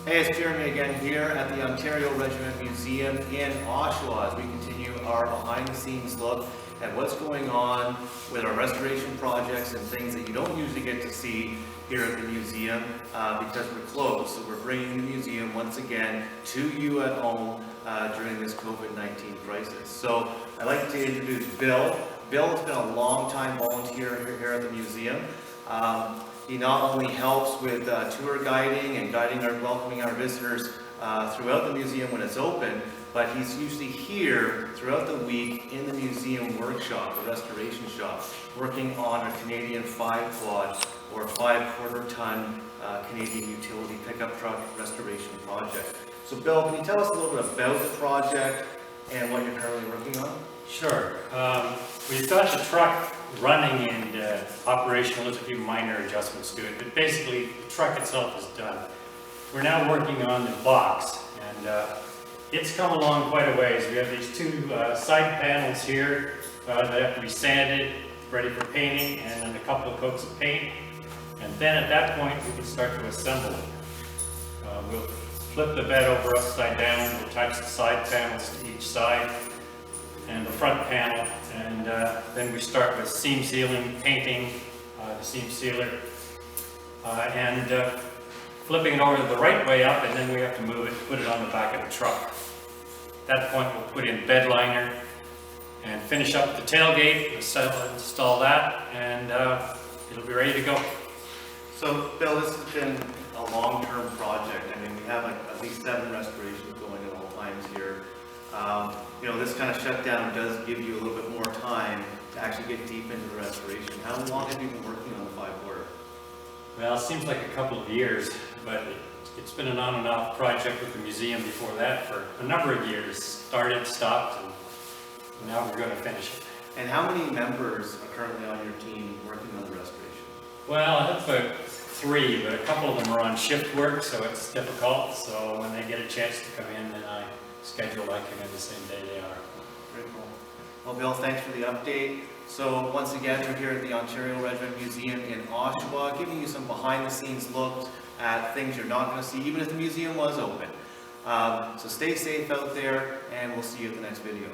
Hey, it's Jeremy again here at the Ontario Regiment Museum in Oshawa as we continue our behind-the-scenes look at what's going on with our restoration projects and things that you don't usually get to see here at the museum because we're closed. So we're bringing the museum once again to you at home during this COVID-19 crisis. So I'd like to introduce Bill. Bill has been a long-time volunteer here at the museum. He not only helps with tour guiding and welcoming our visitors throughout the museum when it's open, but he's usually here throughout the week in the museum workshop, the restoration shop, working on a Canadian 5-quad or 5-quarter-ton Canadian utility pickup truck restoration project. So Bill, can you tell us a little bit about the project and what you're currently working on? Sure. We've got the truck running and operational. There's a few minor adjustments to it, but basically the truck itself is done. We're now working on the box, and it's come along quite a ways. We have these two side panels here that have to be sanded, ready for painting, and then a couple of coats of paint. And then at that point, we can start to assemble it. We'll flip the bed over upside down, we'll attach the side panels to each side and the front panel, and then we start with seam sealing, painting the seam sealer, and flipping it over the right way up, and then we have to move it, put it on the back of the truck. At that point, we'll put in bed liner and finish up the tailgate, install that, and it'll be ready to go. So Bill, this has been a long-term project. I mean, we have at least 7 restorations going at all times here. You know, this kind of shutdown does give you a little bit more time to actually get deep into the restoration. How long have you been working on the 5-quarter? Well, it seems like a couple of years, but it's been an on and off project with the museum before that for a number of years. Started, stopped, and now we're going to finish it. And how many members are currently on your team working on the restoration? Well, I have about 3, but a couple of them are on shift work, so it's difficult. So when they get a chance to come in, then I schedule I come in the same day they are. Very cool. Well, Bill, thanks for the update. So once again, we're here at the Ontario Regiment Museum in Oshawa, giving you some behind-the-scenes looks at things you're not going to see, even if the museum was open. So stay safe out there, and we'll see you at the next video.